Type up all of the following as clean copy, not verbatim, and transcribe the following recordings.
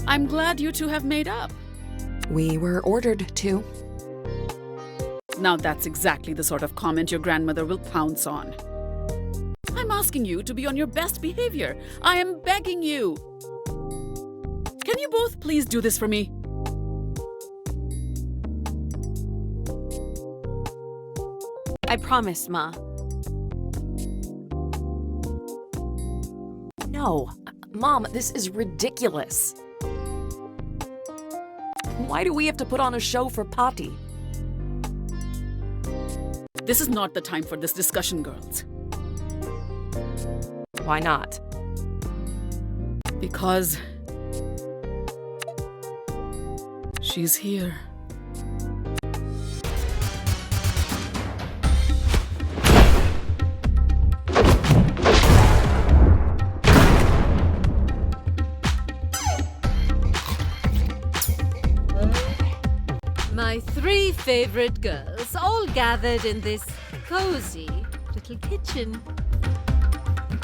I'm glad you two have made up. We were ordered to. Now that's exactly the sort of comment your grandmother will pounce on. I'm asking you to be on your best behavior. I am begging you. Can you both please do this for me? I promise, Ma. No, Mom, this is ridiculous. Why do we have to put on a show for Patti? This is not the time for this discussion, girls. Why not? Because she's here. My 3 favorite girls, all gathered in this cozy little kitchen.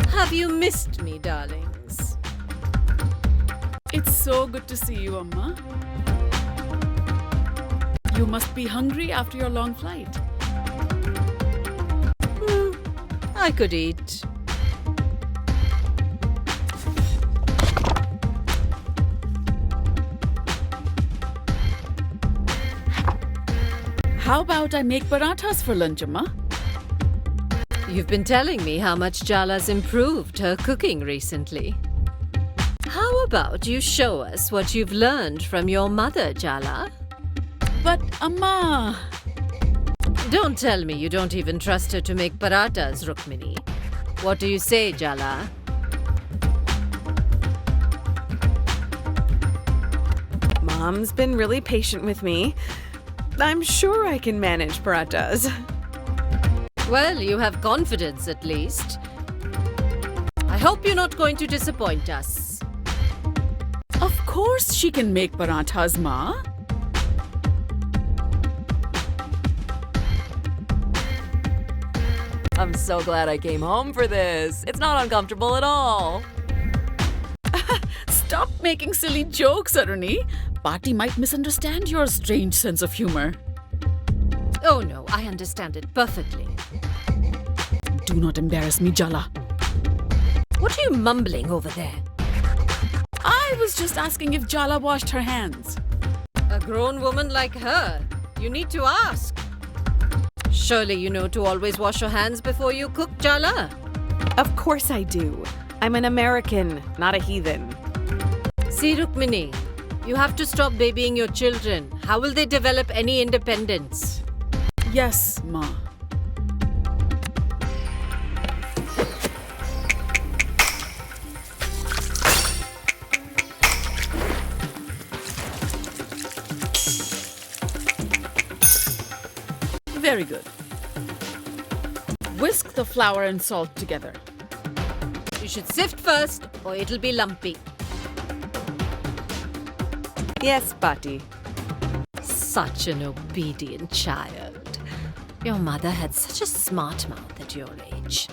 Have you missed me, darlings? It's so good to see you, Amma. You must be hungry after your long flight. I could eat. How about I make parathas for lunch, Amma? You've been telling me how much Jala's improved her cooking recently. How about you show us what you've learned from your mother, Jala? But, Amma... Don't tell me you don't even trust her to make parathas, Rukmini. What do you say, Jala? Mom's been really patient with me. I'm sure I can manage parathas. Well, you have confidence at least. I hope you're not going to disappoint us. Of course she can make parathas, Ma. I'm so glad I came home for this. It's not uncomfortable at all. Stop making silly jokes, Aruni. Patti might misunderstand your strange sense of humor. Oh no, I understand it perfectly. Do not embarrass me, Jala. What are you mumbling over there? I was just asking if Jala washed her hands. A grown woman like her, you need to ask. Surely you know to always wash your hands before you cook, Jala. Of course I do. I'm an American, not a heathen. See, Rukmini, you have to stop babying your children. How will they develop any independence? Yes, Ma. Very good. Whisk the flour and salt together. You should sift first, or it'll be lumpy. Yes, Patti. Such an obedient child. Your mother had such a smart mouth at your age.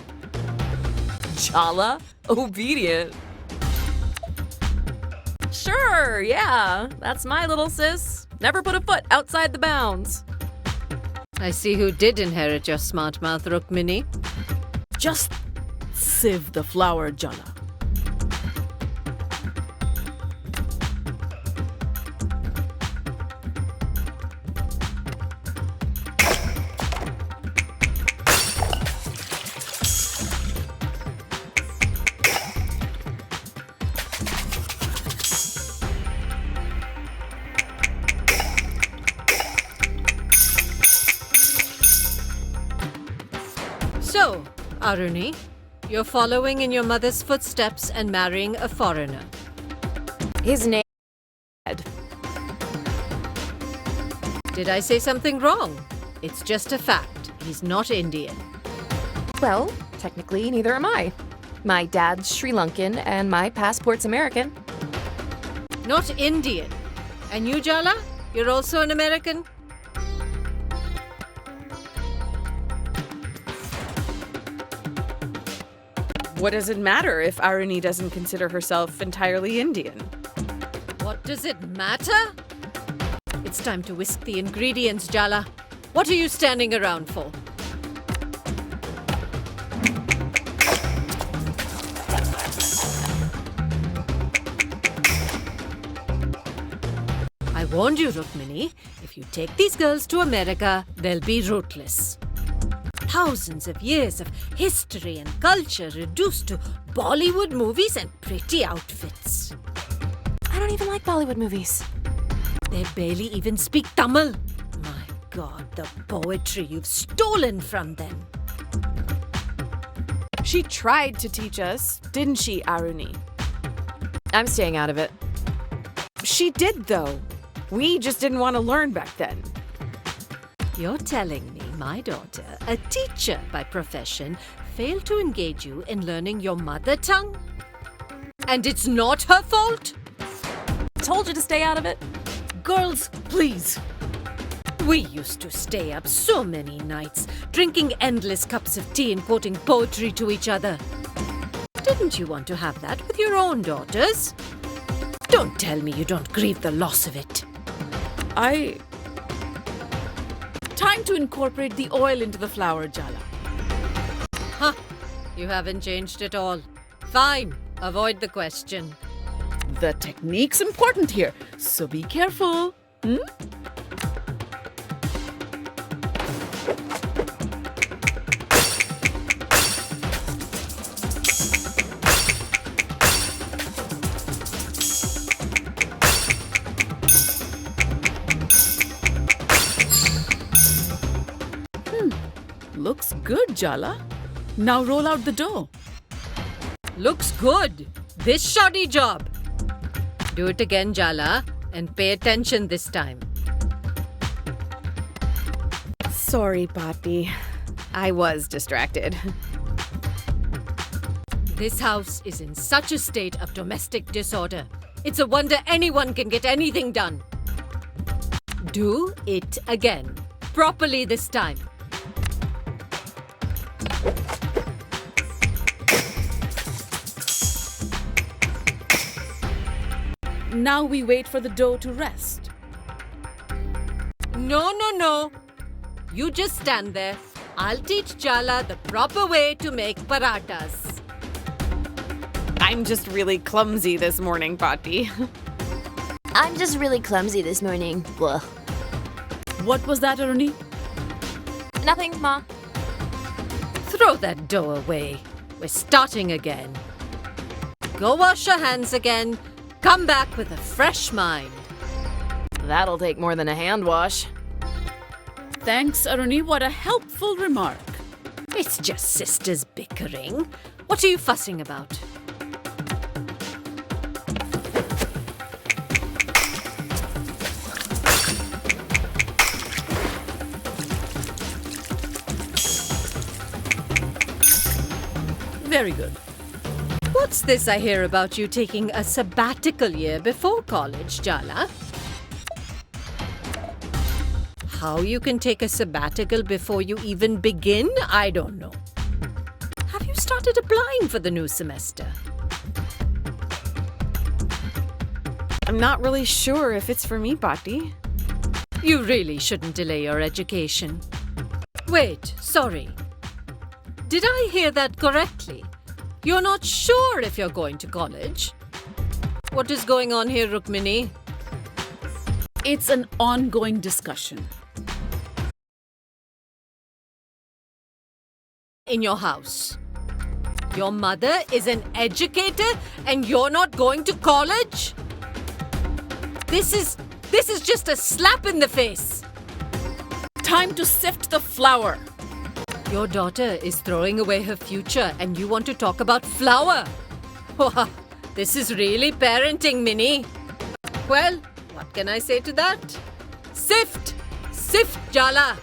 Jala? Obedient? Sure, yeah. That's my little sis. Never put a foot outside the bounds. I see who did inherit your smart mouth, Rukmini. Just sieve the flour, Jala. So, Aruni, you're following in your mother's footsteps and marrying a foreigner. His name. Did I say something wrong? It's just a fact. He's not Indian. Well, technically, neither am I. My dad's Sri Lankan and my passport's American. Not Indian. And you, Jala? You're also an American? What does it matter if Aruni doesn't consider herself entirely Indian? What Does it matter? It's time to whisk the ingredients, Jala. What are you standing around for? I warned you, Rukmini. If you take these girls to America, they'll be rootless. Thousands of years of history and culture reduced to Bollywood movies and pretty outfits. I don't even like Bollywood movies. They barely even speak Tamil. My God, the poetry you've stolen from them. She tried to teach us, didn't she, Aruni? I'm staying out of it. She did, though. We just didn't want to learn back then. You're telling me my daughter, a teacher by profession, failed to engage you in learning your mother tongue? And it's not her fault? Told you to stay out of it. Girls, please. We used to stay up so many nights, drinking endless cups of tea and quoting poetry to each other. Didn't you want to have that with your own daughters? Don't tell me you don't grieve the loss of it. Time to incorporate the oil into the flour, Jala. Huh, you haven't changed at all. Fine, avoid the question. The technique's important here, so be careful. Looks good, Jala. Now roll out the dough. Looks good. This shoddy job. Do it again, Jala, and pay attention this time. Sorry, Papi. I was distracted. This house is in such a state of domestic disorder. It's a wonder anyone can get anything done. Do it again. Properly this time. Now we wait for the dough to rest. No. You just stand there. I'll teach Jala the proper way to make parathas. I'm just really clumsy this morning, Papi. I'm just really clumsy this morning. Blah. What was that, Aruni? Nothing, Ma. Throw that dough away. We're starting again. Go wash your hands again. Come back with a fresh mind. That'll take more than a hand wash. Thanks, Aruni. What a helpful remark. It's just sisters bickering. What are you fussing about? Very good. What's this I hear about you taking a sabbatical year before college, Jala? How you can take a sabbatical before you even begin, I don't know. Have you started applying for the new semester? I'm not really sure if it's for me, Papi. You really shouldn't delay your education. Wait, sorry. Did I hear that correctly? You're not sure if you're going to college? What is going on here, Rukmini? It's an ongoing discussion. In your house. Your mother is an educator and you're not going to college? This is just a slap in the face. Time to sift the flour. Your daughter is throwing away her future and you want to talk about flour? Wow, this is really parenting, Minnie. Well, what can I say to that? Sift! Sift, Jala!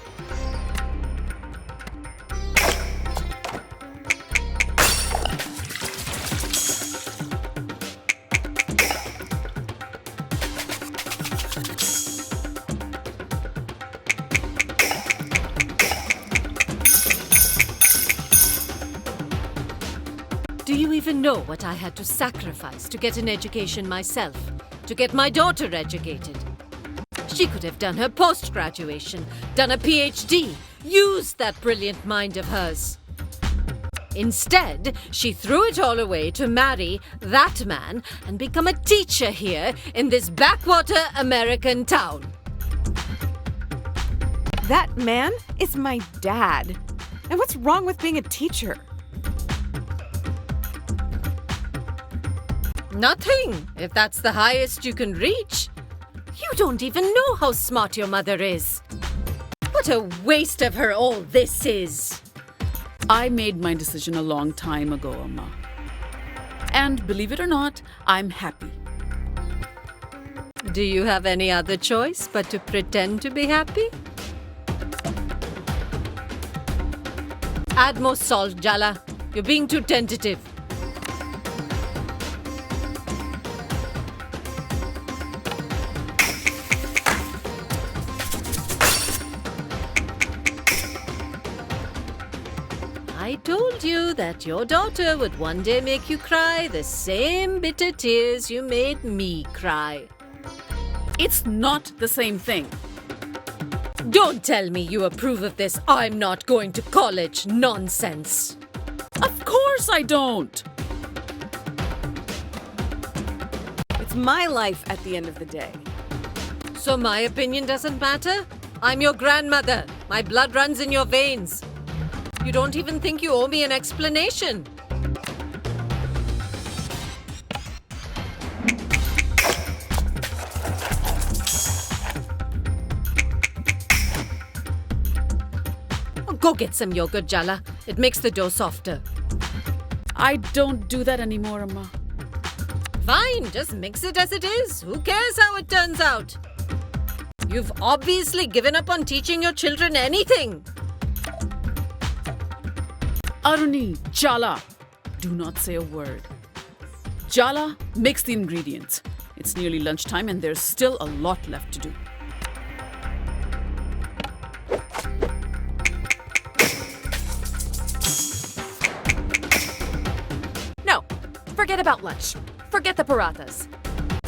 Do you even know what I had to sacrifice to get an education myself? to get my daughter educated. She could have done her post-graduation, done a PhD, used that brilliant mind of hers. Instead, she threw it all away to marry that man and become a teacher here in this backwater American town. That man is my dad. And what's wrong with being a teacher? Nothing, if that's the highest you can reach. You don't even know how smart your mother is. What a waste of her all this is. I made my decision a long time ago, Amma. And believe it or not, I'm happy. Do you have any other choice but to pretend to be happy? Add more salt, Jala. You're being too tentative. I told you that your daughter would one day make you cry the same bitter tears you made me cry. It's not the same thing. Don't tell me you approve of this I'm not going to college nonsense. Of course I don't. It's my life at the end of the day. So my opinion doesn't matter? I'm your grandmother. My blood runs in your veins. You don't even think you owe me an explanation. Go get some yogurt, Jala. It makes the dough softer. I don't do that anymore, Amma. Fine, just mix it as it is. Who cares how it turns out? You've obviously given up on teaching your children anything. Aruni, Jala, do not say a word. Jala, mix the ingredients. It's nearly lunchtime and there's still a lot left to do. No, forget about lunch. Forget the parathas.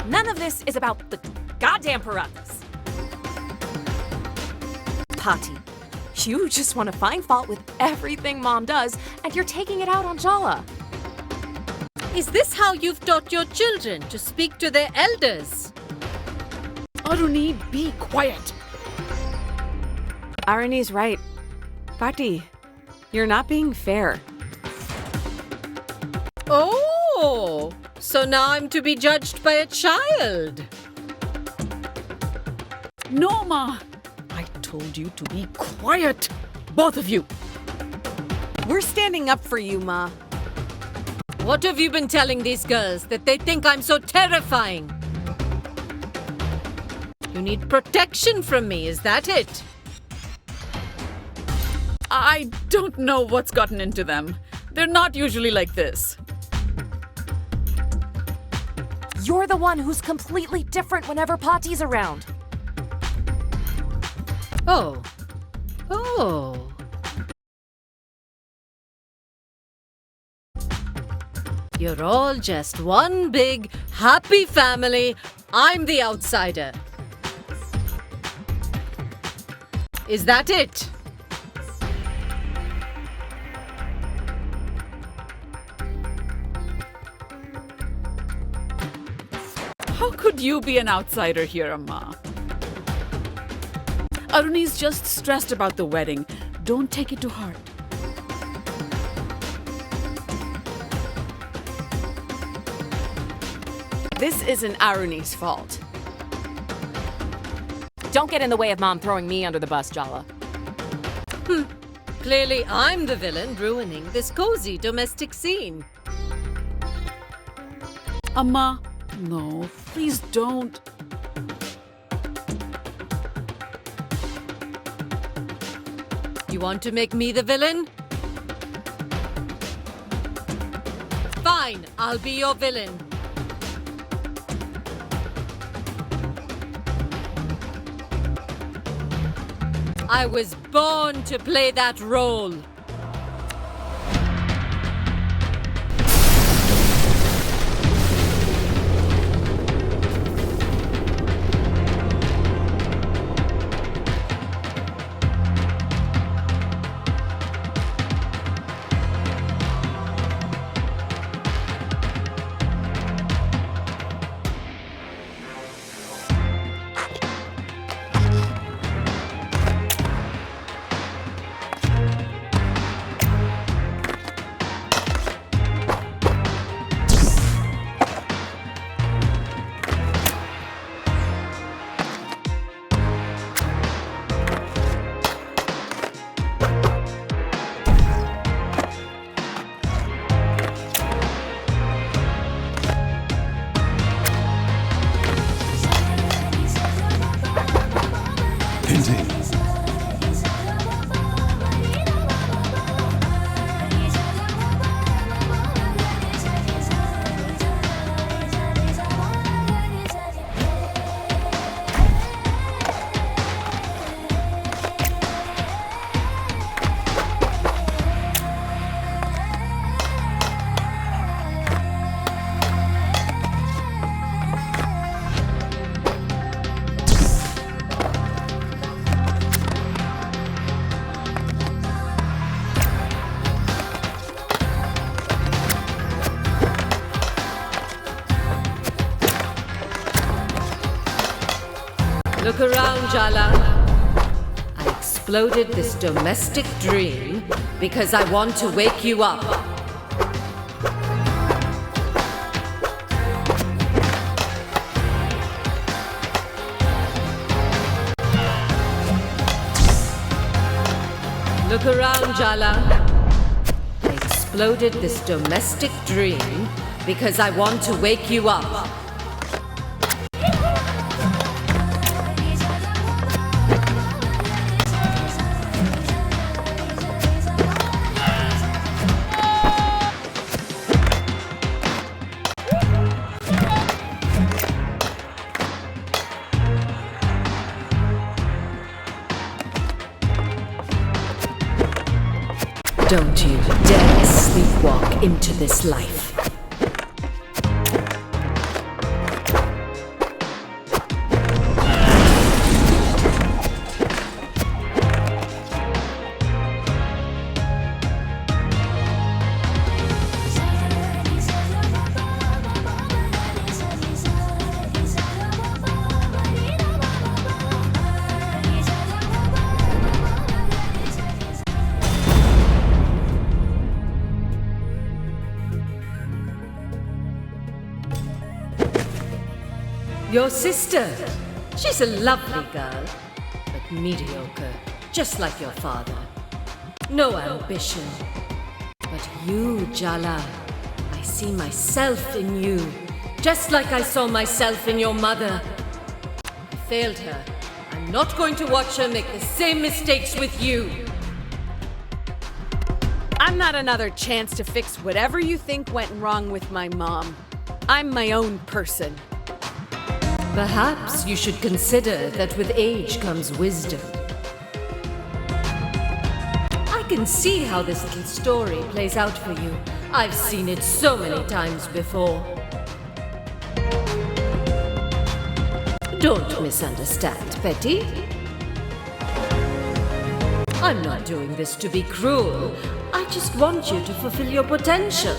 None of this is about the goddamn parathas. Pati, you just want to find fault with everything Mom does, and you're taking it out on Jala. Is this how you've taught your children to speak to their elders? Aruni, be quiet. Aruni's right. Pati, you're not being fair. Oh, so now I'm to be judged by a child. No, Ma. I told you to be quiet. Both of you. We're standing up for you, Ma. What have you been telling these girls that they think I'm so terrifying? You need protection from me, is that it? I don't know what's gotten into them. They're not usually like this. You're the one who's completely different whenever Pati's around. Oh. Oh. You're all just one big, happy family. I'm the outsider. Is that it? How could you be an outsider here, Amma? Aruni's just stressed about the wedding. Don't take it to heart. This isn't Aruni's fault. Don't get in the way of Mom throwing me under the bus, Jala. Clearly, I'm the villain ruining this cozy domestic scene. Amma, no, please don't. You want to make me the villain? Fine, I'll be your villain. I was born to play that role. Look around, Jala. I exploded this domestic dream because I want to wake you up. Look around, Jala. I exploded this domestic dream because I want to wake you up. Don't you dare sleepwalk into this life. Your sister, she's a lovely girl, but mediocre, just like your father. No ambition. But you, Jala, I see myself in you, just like I saw myself in your mother. I failed her. I'm not going to watch her make the same mistakes with you. I'm not another chance to fix whatever you think went wrong with my mom. I'm my own person. Perhaps you should consider that with age comes wisdom. I can see how this little story plays out for you. I've seen it so many times before. Don't misunderstand, Petty. I'm not doing this to be cruel. I just want you to fulfill your potential.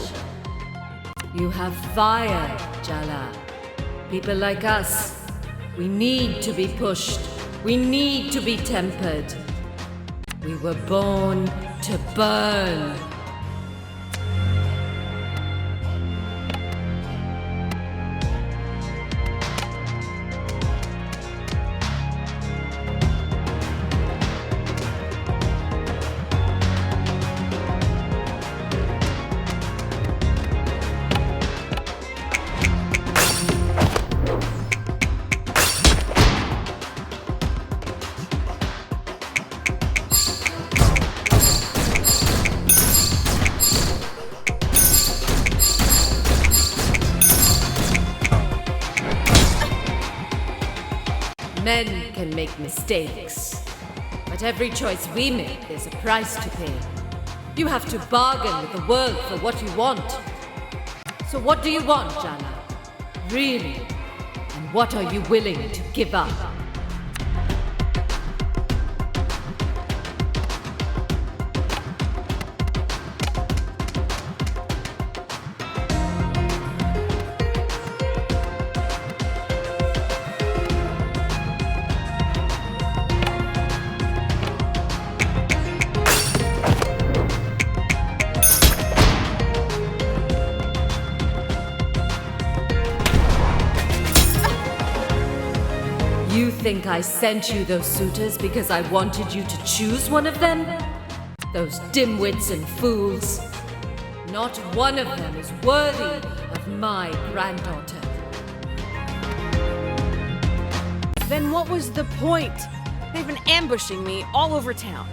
You have fire, Jala. People like us, we need to be pushed. We need to be tempered. We were born to burn. Men can make mistakes, but every choice we make, there's a price to pay. You have to bargain with the world for what you want. So what do you want, Jala? Really? And what are you willing to give up? You think I sent you those suitors because I wanted you to choose one of them? Those dimwits and fools. Not one of them is worthy of my granddaughter. Then what was the point? They've been ambushing me all over town.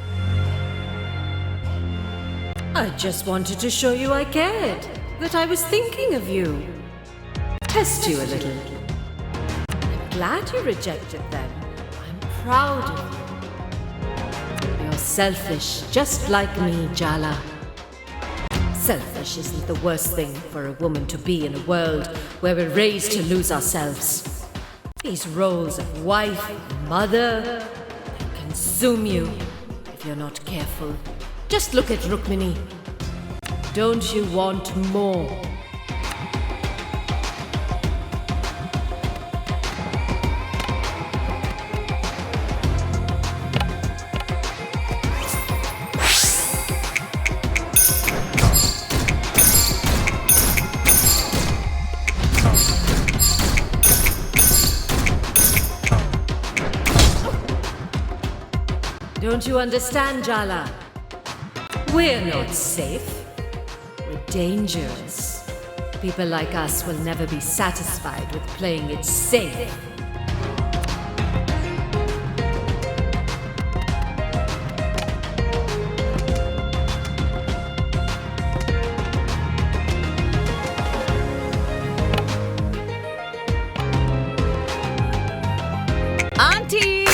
I just wanted to show you I cared, that I was thinking of you. Test you a little. I'm glad you rejected them. I'm proud of you. You're selfish, just like me, Jala. Selfish isn't the worst thing for a woman to be in a world where we're raised to lose ourselves. These roles of wife and mother can consume you if you're not careful. Just look at Rukmini. Don't you want more? Don't you understand, Jala? We're not safe. We're dangerous. People like us will never be satisfied with playing it safe. Auntie!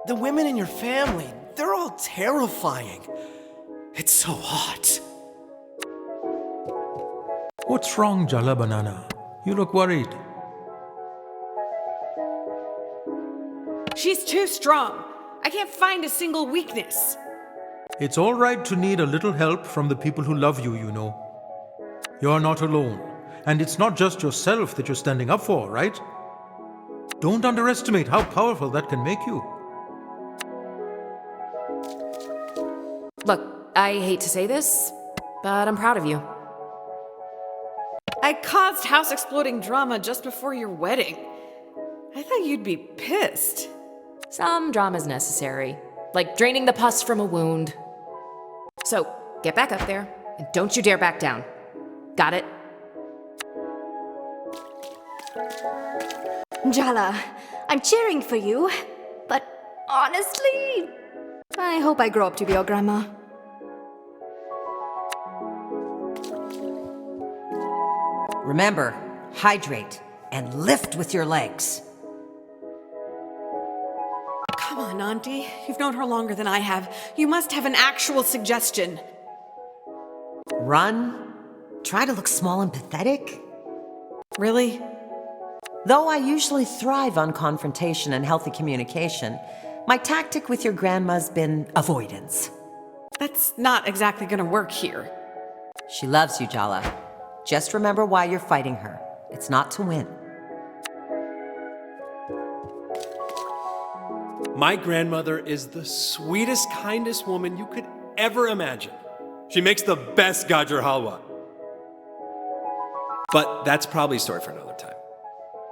The women in your family, they're all terrifying. It's so hot. What's wrong, Jala Banana? You look worried. She's too strong. I can't find a single weakness. It's all right to need a little help from the people who love you, you know. You're not alone. And it's not just yourself that you're standing up for, right? Don't underestimate how powerful that can make you. Look, I hate to say this, but I'm proud of you. I caused house exploding drama just before your wedding. I thought you'd be pissed. Some drama's necessary, like draining the pus from a wound. So, get back up there, and don't you dare back down. Got it? Jala, I'm cheering for you, but honestly, I hope I grow up to be your grandma. Remember, hydrate and lift with your legs. Come on, Auntie. You've known her longer than I have. You must have an actual suggestion. Run. Try to look small and pathetic. Really? Though I usually thrive on confrontation and healthy communication, my tactic with your grandma's been avoidance. That's not exactly gonna work here. She loves you, Jala. Just remember why you're fighting her. It's not to win. My grandmother is the sweetest, kindest woman you could ever imagine. She makes the best gajar halwa. But that's probably a story for another time.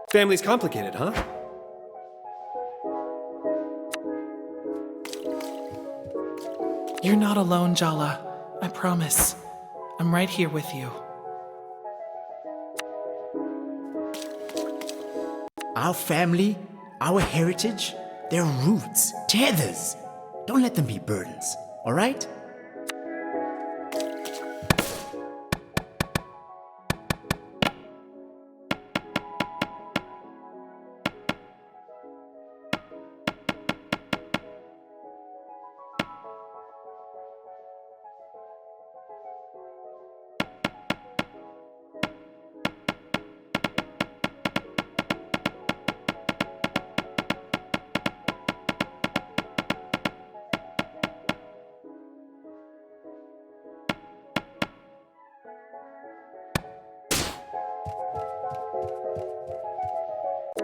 Family's complicated, huh? You're not alone, Jala. I promise. I'm right here with you. Our family, our heritage, their roots, tethers. Don't let them be burdens, all right?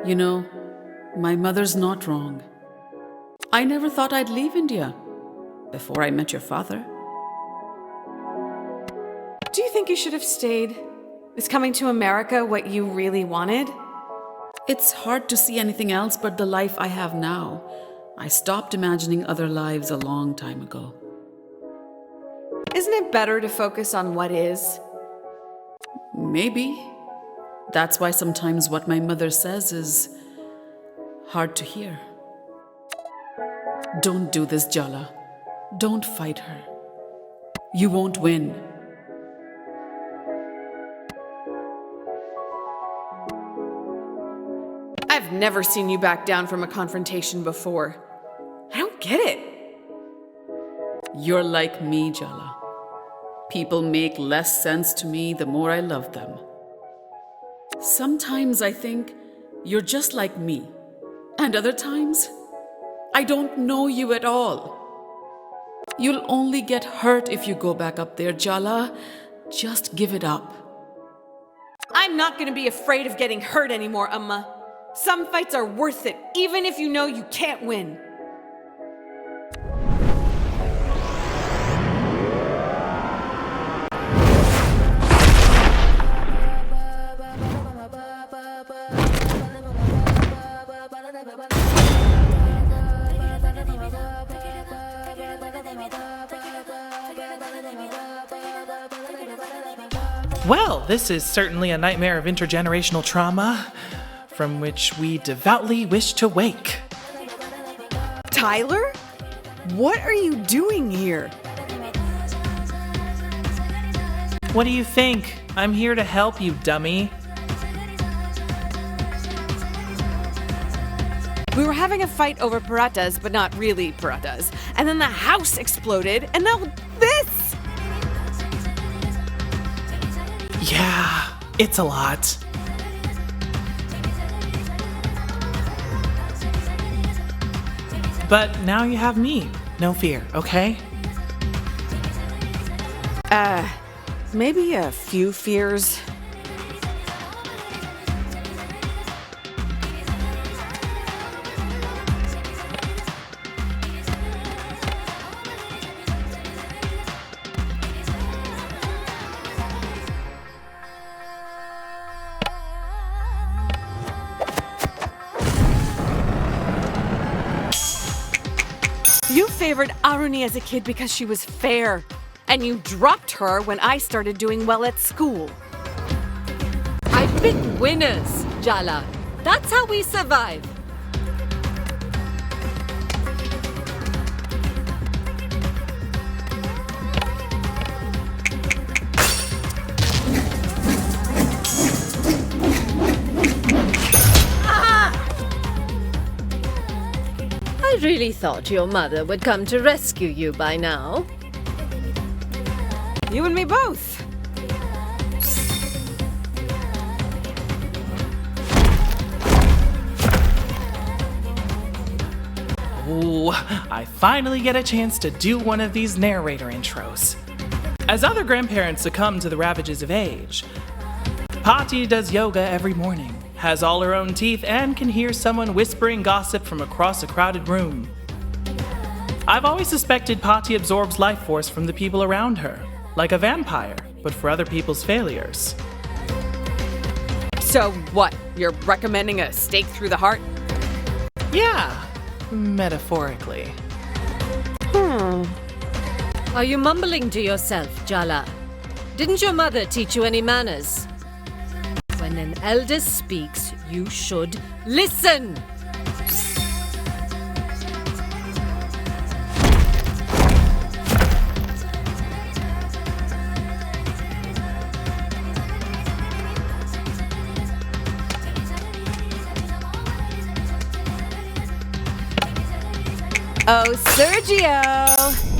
You know, my mother's not wrong. I never thought I'd leave India before I met your father. Do you think you should have stayed? Is coming to America what you really wanted? It's hard to see anything else but the life I have now. I stopped imagining other lives a long time ago. Isn't it better to focus on what is? Maybe. That's why sometimes what my mother says is hard to hear. Don't do this, Jala. Don't fight her. You won't win. I've never seen you back down from a confrontation before. I don't get it. You're like me, Jala. People make less sense to me the more I love them. Sometimes I think you're just like me, and other times I don't know you at all. You'll only get hurt if you go back up there, Jala. Just give it up. I'm not gonna be afraid of getting hurt anymore, Amma. Some fights are worth it, even if you know you can't win. Well, this is certainly a nightmare of intergenerational trauma, from which we devoutly wish to wake. Tyler? What are you doing here? What do you think? I'm here to help you, dummy. We were having a fight over parathas, but not really parathas. And then the house exploded, and now this! Yeah, it's a lot. But now you have me. No fear, okay? Maybe a few fears. You favored Aruni as a kid because she was fair, and you dropped her when I started doing well at school. I pick winners, Jala. That's how we survive. I really thought your mother would come to rescue you by now. You and me both. Ooh, I finally get a chance to do one of these narrator intros. As other grandparents succumb to the ravages of age, Pati does yoga every morning, has all her own teeth, and can hear someone whispering gossip from across a crowded room. I've always suspected Pati absorbs life force from the people around her, like a vampire, but for other people's failures. So what? You're recommending a stake through the heart? Yeah, metaphorically. Are you mumbling to yourself, Jala? Didn't your mother teach you any manners? When an elder speaks, you should listen! Oh, Sergio!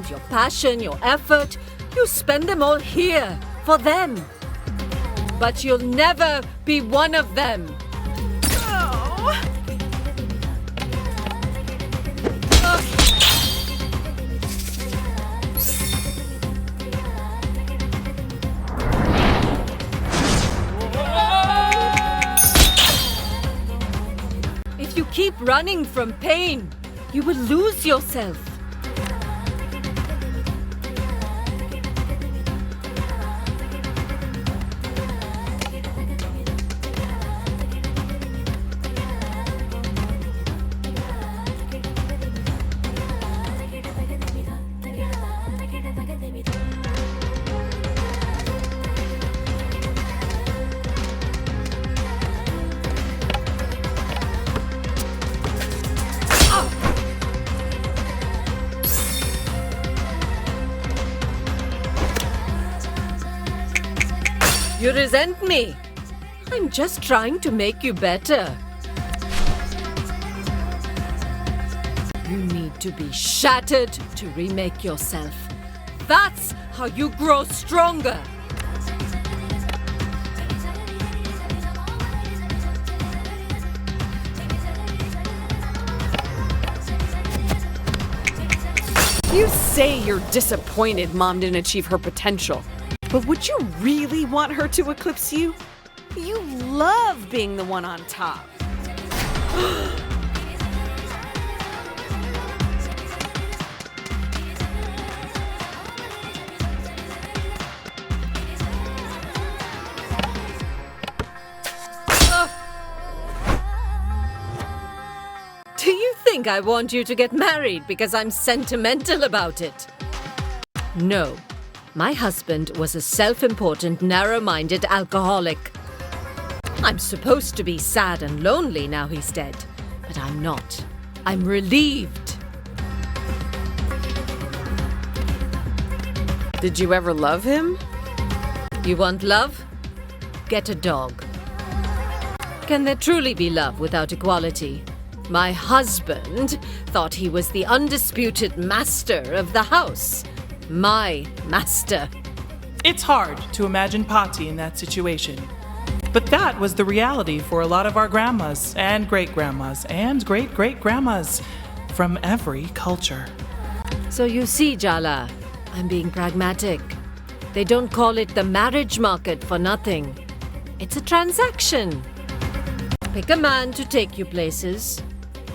mind, your passion, your effort, you spend them all here, for them. But you'll never be one of them. If you keep running from pain, you will lose yourself. You resent me. I'm just trying to make you better. You need to be shattered to remake yourself. That's how you grow stronger. You say you're disappointed Mom didn't achieve her potential. But would you really want her to eclipse you? You love being the one on top. Do you think I want you to get married because I'm sentimental about it? No. My husband was a self-important, narrow-minded alcoholic. I'm supposed to be sad and lonely now he's dead, but I'm not. I'm relieved. Did you ever love him? You want love? Get a dog. Can there truly be love without equality? My husband thought he was the undisputed master of the house. My master. It's hard to imagine Pati in that situation. But that was the reality for a lot of our grandmas and great-grandmas and great-great-grandmas from every culture. So you see, Jala, I'm being pragmatic. They don't call it the marriage market for nothing. It's a transaction. Pick a man to take you places,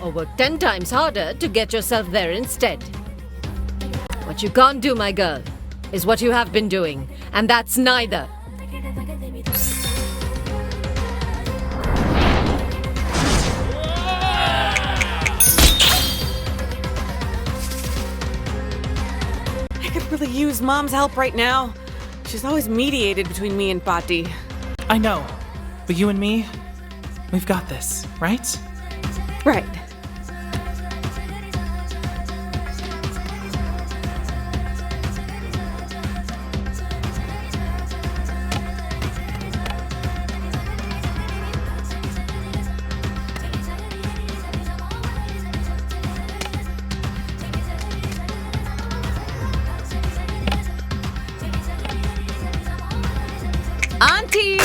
or work 10 times harder to get yourself there instead. What you can't do, my girl, is what you have been doing, and that's neither. I could really use Mom's help right now. She's always mediated between me and Pati. I know, but you and me, we've got this, right? Right. Auntie!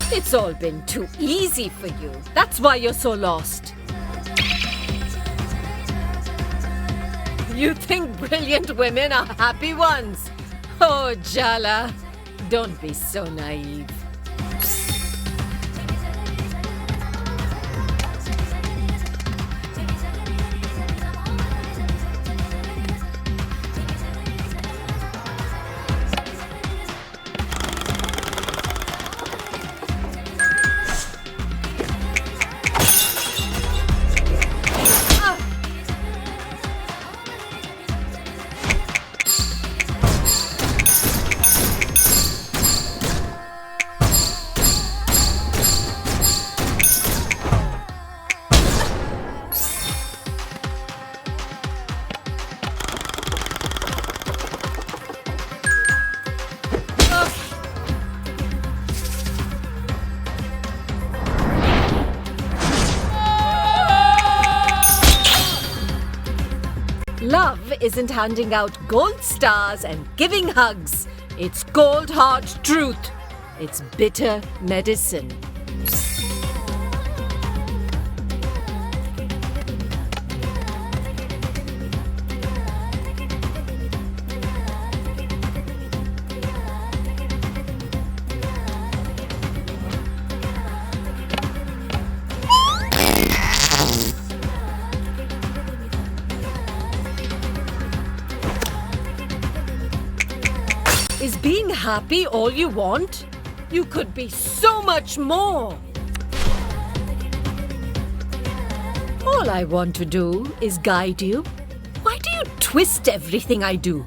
It's all been too easy for you. That's why you're so lost. You think brilliant women are happy ones? Oh, Jala, don't be so naive. isn't handing out gold stars and giving hugs. It's cold hard truth. It's bitter medicine. Is being happy all you want? You could be so much more. All I want to do is guide you. Why do you twist everything I do?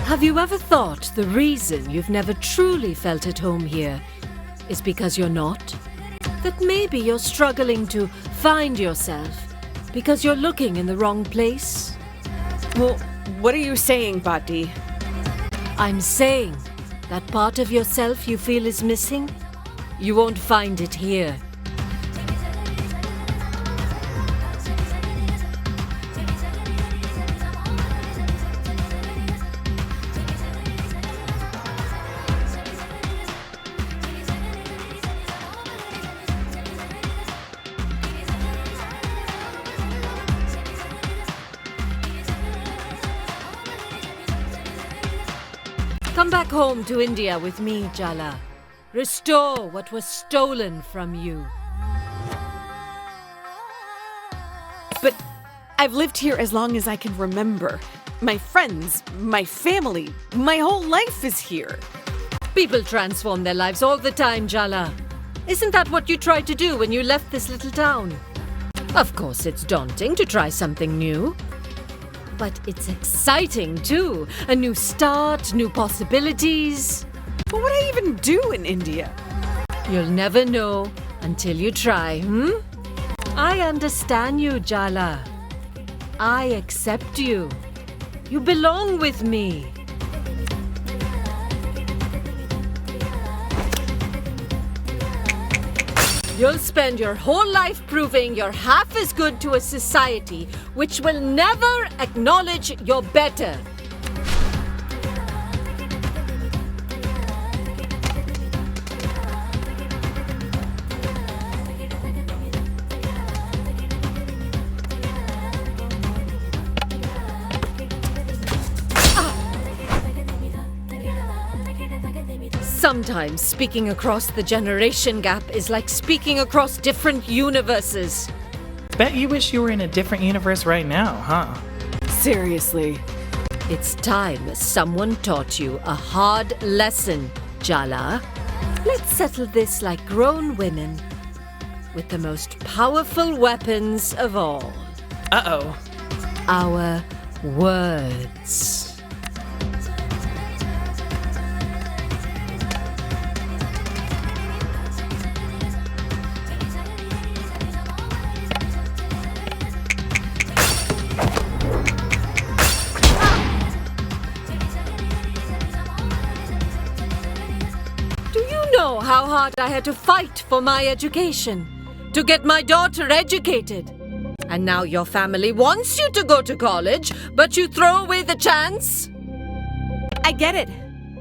Have you ever thought the reason you've never truly felt at home here is because you're not? That maybe you're struggling to find yourself because you're looking in the wrong place? Well, what are you saying, Patti? I'm saying that part of yourself you feel is missing, you won't find it here. Come back home to India with me, Jala. Restore what was stolen from you. But I've lived here as long as I can remember. My friends, my family, my whole life is here. People transform their lives all the time, Jala. Isn't that what you tried to do when you left this little town? Of course, it's daunting to try something new. But it's exciting too. A new start, new possibilities. What would I even do in India? You'll never know until you try, I understand you, Jala. I accept you. You belong with me. You'll spend your whole life proving you're half as good to a society which will never acknowledge you're better. Sometimes speaking across the generation gap is like speaking across different universes. Bet you wish you were in a different universe right now, huh? Seriously. It's time someone taught you a hard lesson, Jala. Let's settle this like grown women with the most powerful weapons of all. Uh-oh. Our words. How hard I had to fight for my education, to get my daughter educated. And now your family wants you to go to college, but you throw away the chance? I get it.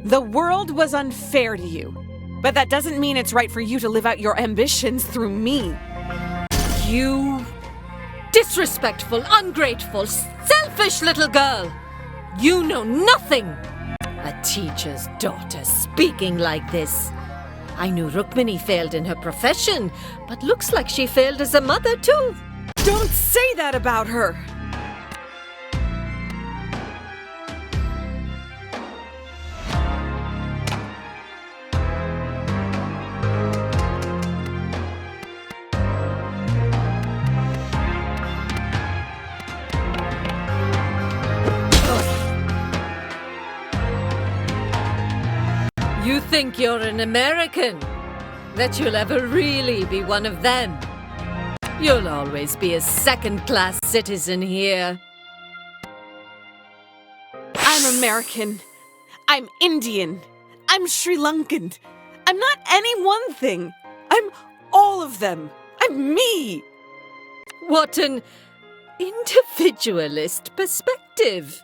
The world was unfair to you. But that doesn't mean it's right for you to live out your ambitions through me. You disrespectful, ungrateful, selfish little girl. You know nothing. A teacher's daughter speaking like this. I knew Rukmini failed in her profession, but looks like she failed as a mother too. Don't say that about her! You think you're an American? That you'll ever really be one of them? You'll always be a second-class citizen here. I'm American. I'm Indian. I'm Sri Lankan. I'm not any one thing. I'm all of them. I'm me. What an individualist perspective.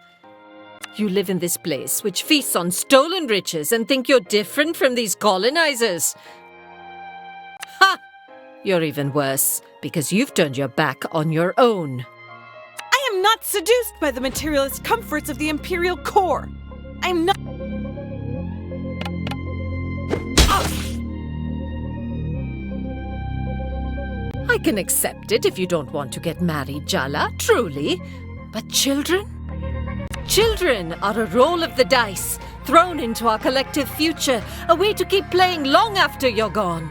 You live in this place which feasts on stolen riches and think you're different from these colonizers. Ha! You're even worse, because you've turned your back on your own. I am not seduced by the materialist comforts of the imperial core. I'm not. I can accept it if you don't want to get married, Jala, truly. But children? Children are a roll of the dice, thrown into our collective future, a way to keep playing long after you're gone.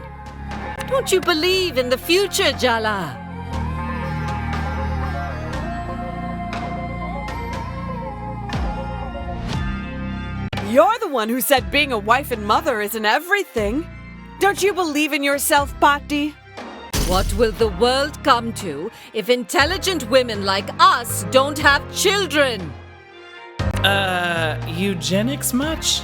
Don't you believe in the future, Jala? You're the one who said being a wife and mother isn't everything. Don't you believe in yourself, Patti? What will the world come to if intelligent women like us don't have children? Eugenics much?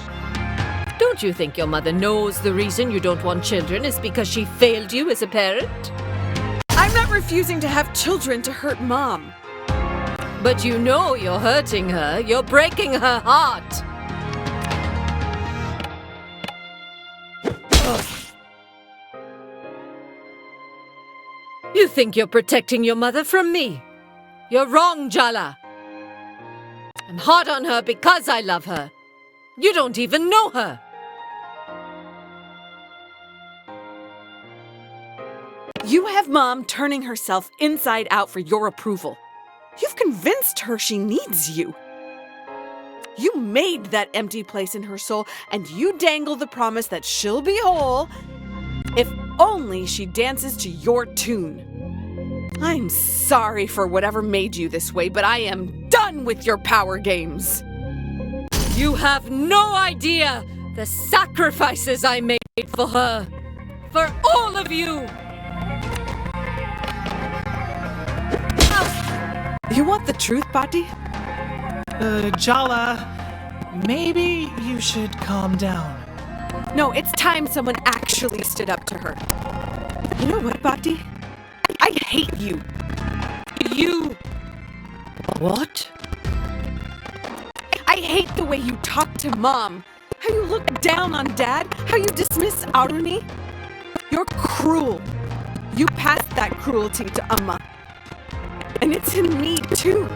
Don't you think your mother knows the reason you don't want children is because she failed you as a parent? I'm not refusing to have children to hurt Mom. But you know you're hurting her. You're breaking her heart. Ugh. You think you're protecting your mother from me? You're wrong, Jala. I'm hard on her because I love her. You don't even know her. You have Mom turning herself inside out for your approval. You've convinced her she needs you. You made that empty place in her soul, and you dangle the promise that she'll be whole if only she dances to your tune. I'm sorry for whatever made you this way, but I am done with your power games. You have no idea the sacrifices I made for her. For all of you. You want the truth, Patti? Jala, maybe you should calm down. No, it's time someone actually stood up to her. You know what, Patti? I hate you. You. What? I hate the way you talk to Mom. How you look down on Dad. How you dismiss Aruni. You're cruel. You passed that cruelty to Amma. And it's in me, too.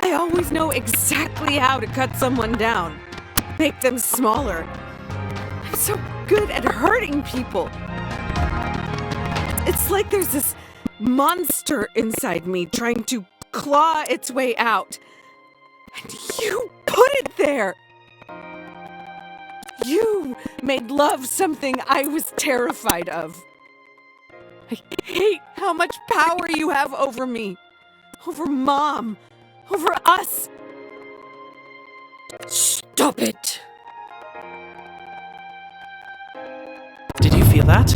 I always know exactly how to cut someone down. Make them smaller. I'm so good at hurting people. It's like there's this monster inside me trying to claw its way out. And you put it there. You made love something I was terrified of. I hate how much power you have over me, over Mom, over us. Stop it! Did you feel that?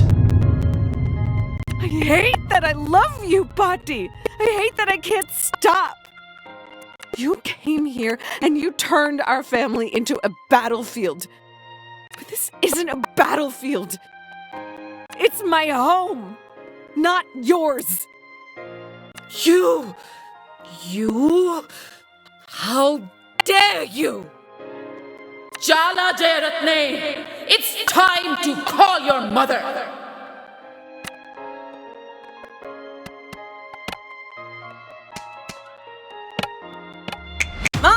I hate that I love you, Patti. I hate that I can't stop. You came here and you turned our family into a battlefield. But this isn't a battlefield. It's my home, not yours. You! How dare you! Jala Jaratne, it's time to call your mother. Mom!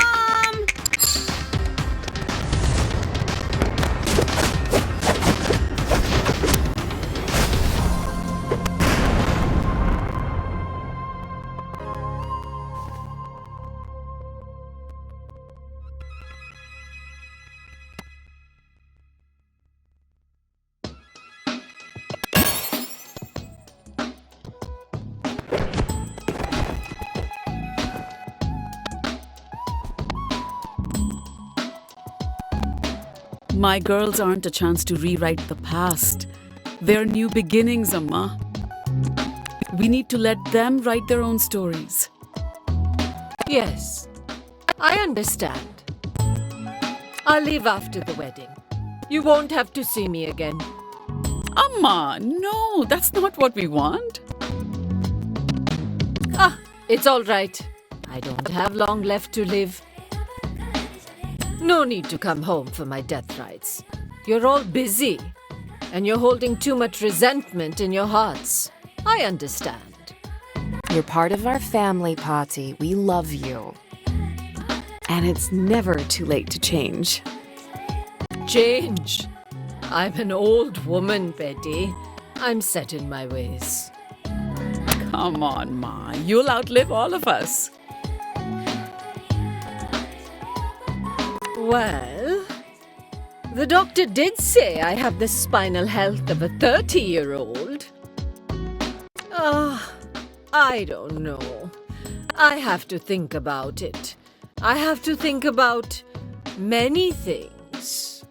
My girls aren't a chance to rewrite the past. They're new beginnings, Amma. We need to let them write their own stories. Yes, I understand. I'll leave after the wedding. You won't have to see me again. Amma, no, that's not what we want. Ah, it's all right. I don't have long left to live. No need to come home for my death rites. You're all busy, and you're holding too much resentment in your hearts. I understand. You're part of our family, Pati. We love you. And it's never too late to change. Change. I'm an old woman, Betty. I'm set in my ways. Come on, Ma. You'll outlive all of us. Well, the doctor did say I have the spinal health of a 30-year-old. I don't know. I have to think about it. I have to think about many things.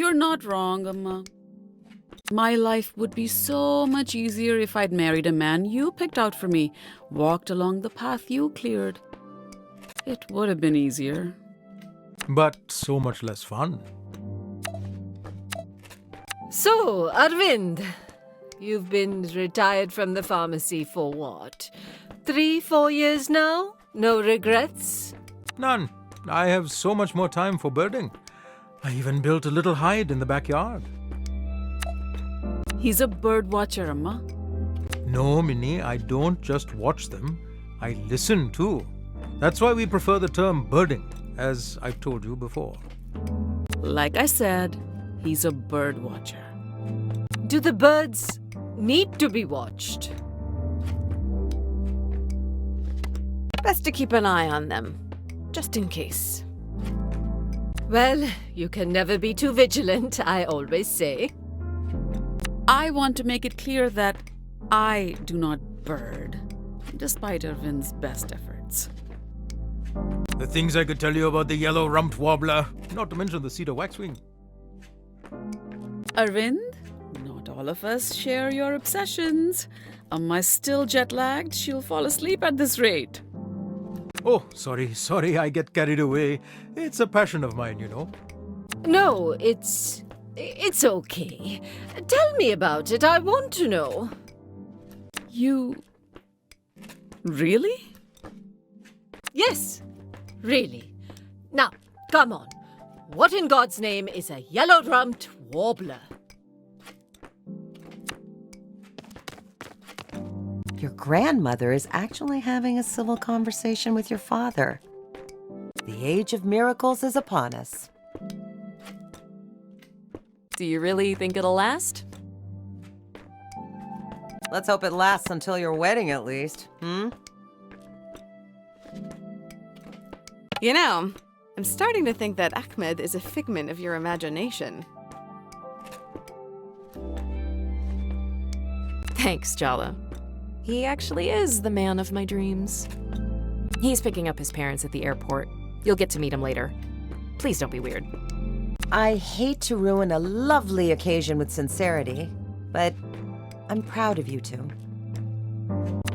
You're not wrong, Amma. My life would be so much easier if I'd married a man you picked out for me, walked along the path you cleared. It would have been easier. But so much less fun. So, Arvind, you've been retired from the pharmacy for what? 3-4 years now? No regrets? None. I have so much more time for birding. I even built a little hide in the backyard. He's a bird watcher, Amma. No, Minnie, I don't just watch them. I listen too. That's why we prefer the term birding, as I've told you before. Like I said, he's a bird watcher. Do the birds need to be watched? Best to keep an eye on them, just in case. Well, you can never be too vigilant, I always say. I want to make it clear that I do not bird, despite Arvind's best efforts. The things I could tell you about the yellow-rumped warbler, not to mention the cedar waxwing. Arvind, not all of us share your obsessions. Amma's still jet-lagged. She'll fall asleep at this rate. Oh, sorry, I get carried away. It's a passion of mine, you know. No, it's okay. Tell me about it, I want to know. You... really? Yes, really. Now, come on. What in God's name is a yellow-rumped warbler? Your grandmother is actually having a civil conversation with your father. The age of miracles is upon us. Do you really think it'll last? Let's hope it lasts until your wedding at least, You know, I'm starting to think that Ahmed is a figment of your imagination. Thanks, Jala. He actually is the man of my dreams. He's picking up his parents at the airport. You'll get to meet him later. Please don't be weird. I hate to ruin a lovely occasion with sincerity, but I'm proud of you two.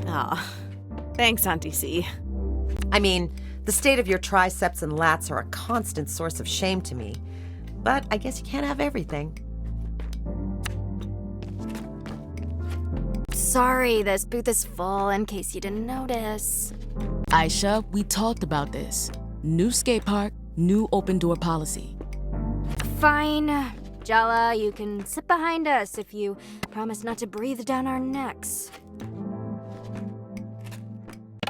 Aw, thanks, Auntie C. I mean, the state of your triceps and lats are a constant source of shame to me, but I guess you can't have everything. Sorry, this booth is full in case you didn't notice. Aisha, we talked about this. New skate park, new open door policy. Fine. Jala, you can sit behind us if you promise not to breathe down our necks.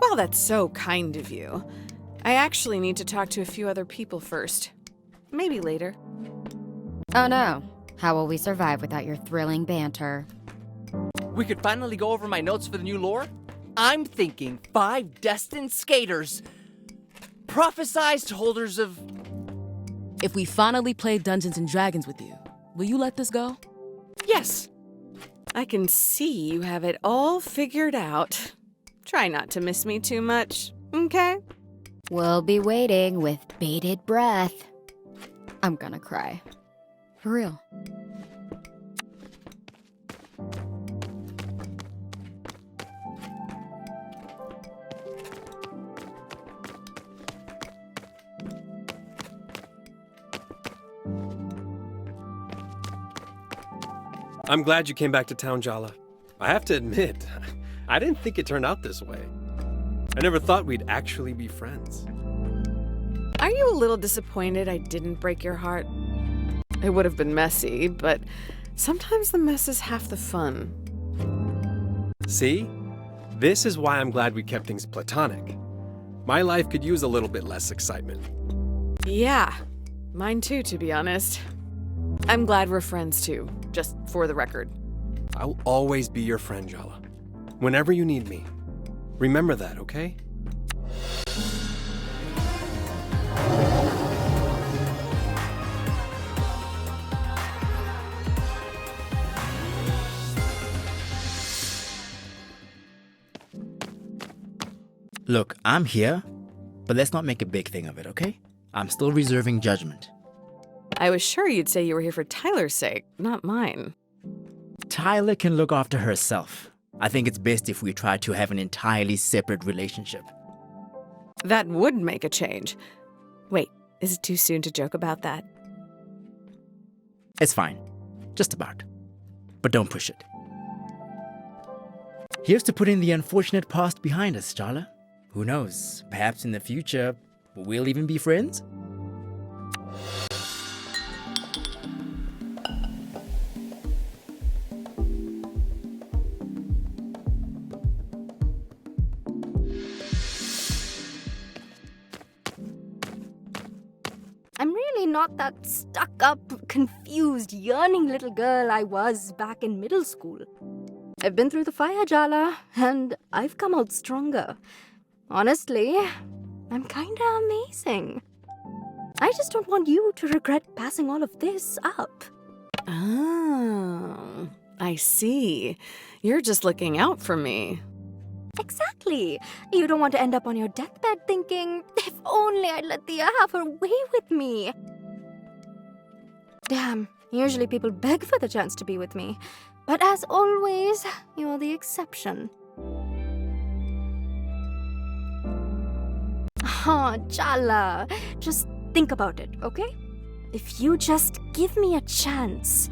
Well, that's so kind of you. I actually need to talk to a few other people first. Maybe later. Oh no. How will we survive without your thrilling banter? We could finally go over my notes for the new lore? I'm thinking 5 destined skaters. Prophesized holders of... If we finally play Dungeons and Dragons with you, will you let this go? Yes. I can see you have it all figured out. Try not to miss me too much, okay? We'll be waiting with bated breath. I'm gonna cry. For real. I'm glad you came back to town, Jala. I have to admit, I didn't think it turned out this way. I never thought we'd actually be friends. Are you a little disappointed I didn't break your heart? It would have been messy, but sometimes the mess is half the fun. See? This is why I'm glad we kept things platonic. My life could use a little bit less excitement. Yeah, mine too, to be honest. I'm glad we're friends too, just for the record. I'll always be your friend, Jala. Whenever you need me. Remember that, okay? Look, I'm here, but let's not make a big thing of it, okay? I'm still reserving judgment. I was sure you'd say you were here for Tyler's sake, not mine. Tyler can look after herself. I think it's best if we try to have an entirely separate relationship. That would make a change. Wait, is it too soon to joke about that? It's fine. Just about. But don't push it. Here's to putting the unfortunate past behind us, Charla. Who knows? Perhaps in the future, we'll even be friends? I'm really not that stuck-up, confused, yearning little girl I was back in middle school. I've been through the fire, Jala, and I've come out stronger. Honestly, I'm kinda amazing. I just don't want you to regret passing all of this up. Oh, I see. You're just looking out for me. Exactly. You don't want to end up on your deathbed thinking, if only I'd let Thea have her way with me. Damn, usually people beg for the chance to be with me. But as always, you're the exception. Oh, Chala, just think about it, okay? If you just give me a chance,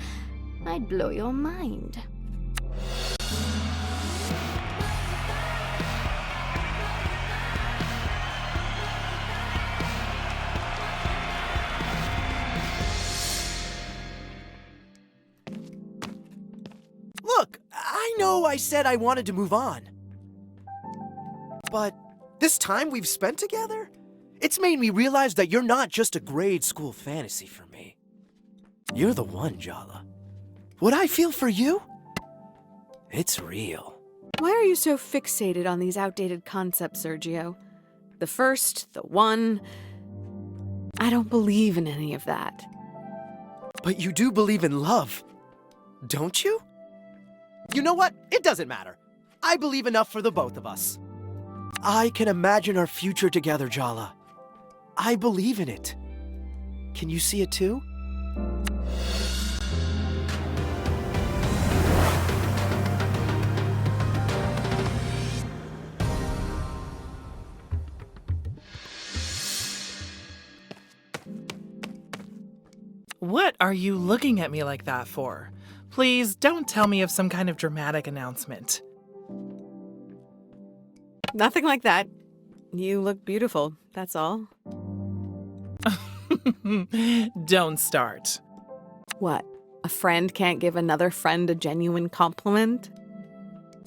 I'd blow your mind. Look, I know I said I wanted to move on. But this time we've spent together, it's made me realize that you're not just a grade school fantasy for me. You're the one, Jala. What I feel for you, it's real. Why are you so fixated on these outdated concepts, Sergio? The first, the one. I don't believe in any of that. But you do believe in love, don't you? You know what? It doesn't matter. I believe enough for the both of us. I can imagine our future together, Jala. I believe in it. Can you see it too? What are you looking at me like that for? Please don't tell me of some kind of dramatic announcement. Nothing like that. You look beautiful, that's all. Don't start. What? A friend can't give another friend a genuine compliment?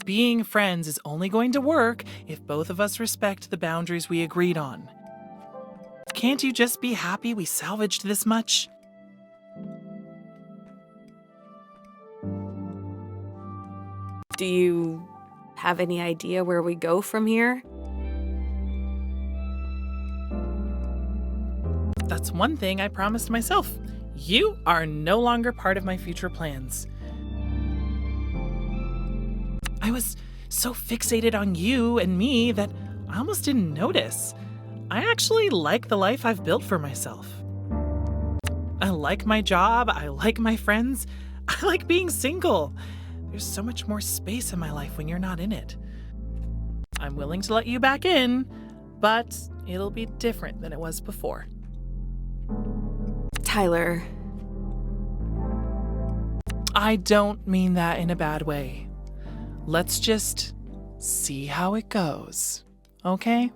Being friends is only going to work if both of us respect the boundaries we agreed on. Can't you just be happy we salvaged this much? Do you have any idea where we go from here? That's one thing I promised myself. You are no longer part of my future plans. I was so fixated on you and me that I almost didn't notice. I actually like the life I've built for myself. I like my job, I like my friends, I like being single. There's so much more space in my life when you're not in it. I'm willing to let you back in, but it'll be different than it was before. Tyler. I don't mean that in a bad way. Let's just see how it goes, okay?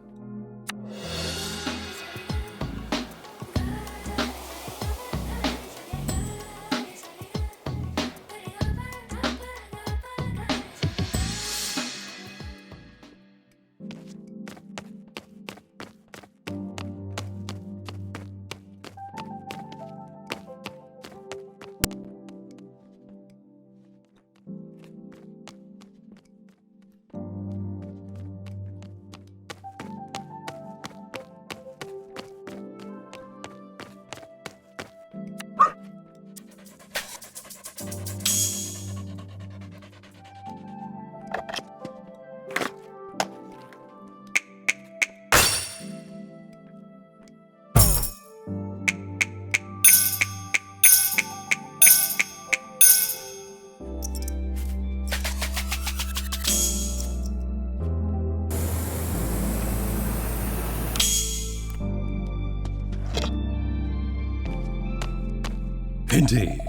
Indeed.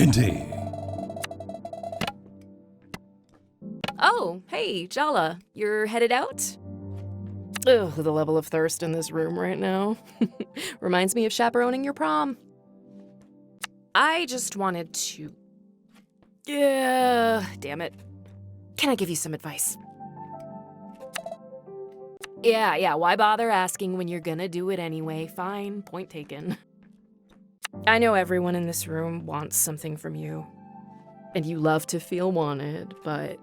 Indeed. Oh, hey, Jala, you're headed out? Ugh, the level of thirst in this room right now. Reminds me of chaperoning your prom. I just wanted to... Yeah, damn it. Can I give you some advice? Yeah, why bother asking when you're gonna do it anyway? Fine, point taken. I know everyone in this room wants something from you, and you love to feel wanted, but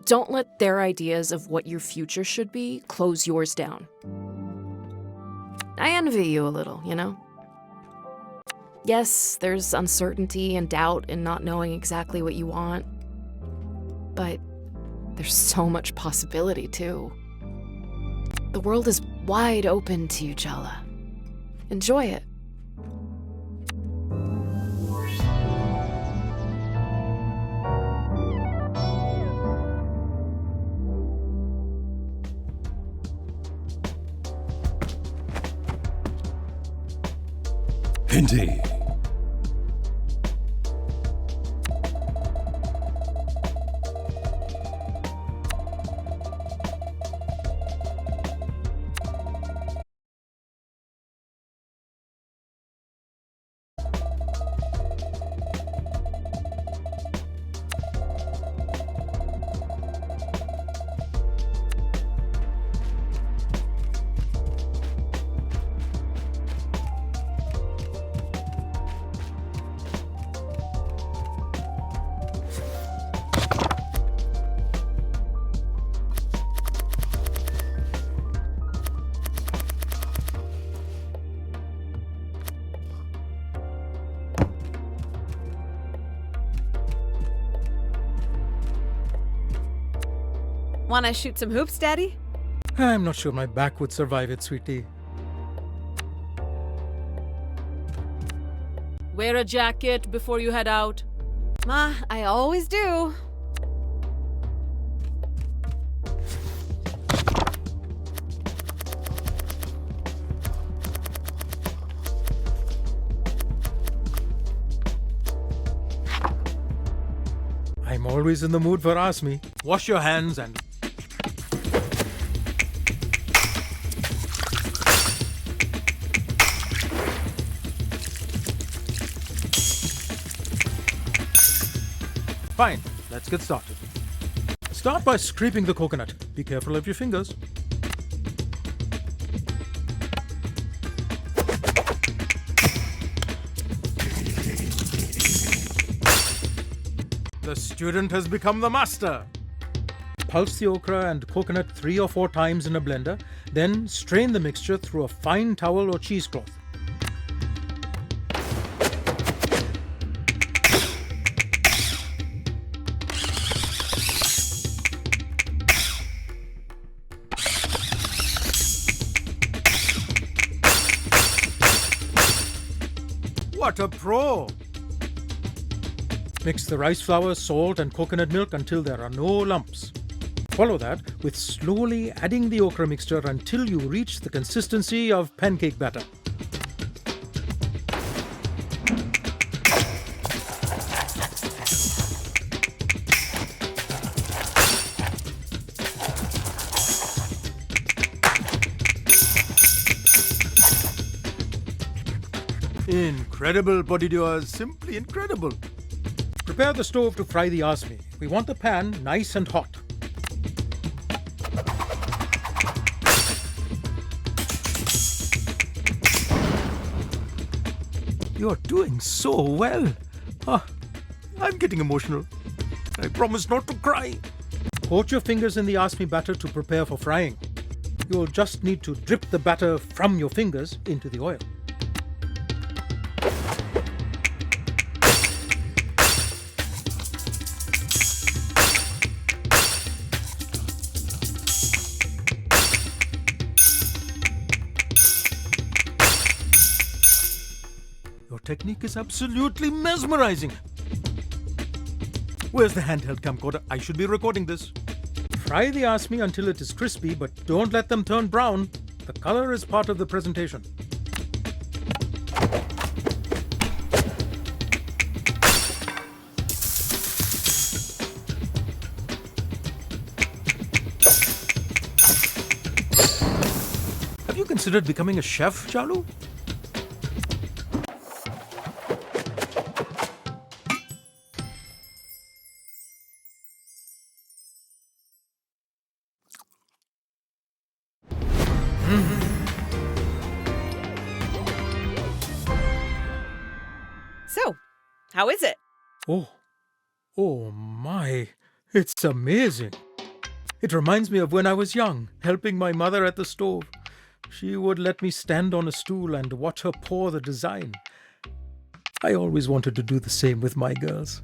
don't let their ideas of what your future should be close yours down. I envy you a little, you know? Yes, there's uncertainty and doubt in not knowing exactly what you want, but there's so much possibility, too. The world is wide open to you, Jala. Enjoy it. Indeed. Wanna shoot some hoops, Daddy? I'm not sure my back would survive it, sweetie. Wear a jacket before you head out. Ma, I always do. I'm always in the mood for Ask Me. Wash your hands and... Fine, let's get started. Start by scraping the coconut. Be careful of your fingers. The student has become the master. Pulse the okra and coconut 3 or 4 times in a blender, then strain the mixture through a fine towel or cheesecloth. What a pro! Mix the rice flour, salt, and coconut milk until there are no lumps. Follow that with slowly adding the okra mixture until you reach the consistency of pancake batter. Incredible, bodydoers, simply incredible. Prepare the stove to fry the Ask Me. We want the pan nice and hot. You're doing so well. Ah, I'm getting emotional. I promise not to cry. Coat your fingers in the Ask Me batter to prepare for frying. You'll just need to drip the batter from your fingers into the oil. Your technique is absolutely mesmerizing. Where's the handheld camcorder? I should be recording this. Fry the Ask Me until it is crispy, but don't let them turn brown. The color is part of the presentation. Have you considered becoming a chef, Chalu? So, how is it? Oh my, it's amazing. It reminds me of when I was young, helping my mother at the stove. She would let me stand on a stool and watch her pour the design. I always wanted to do the same with my girls.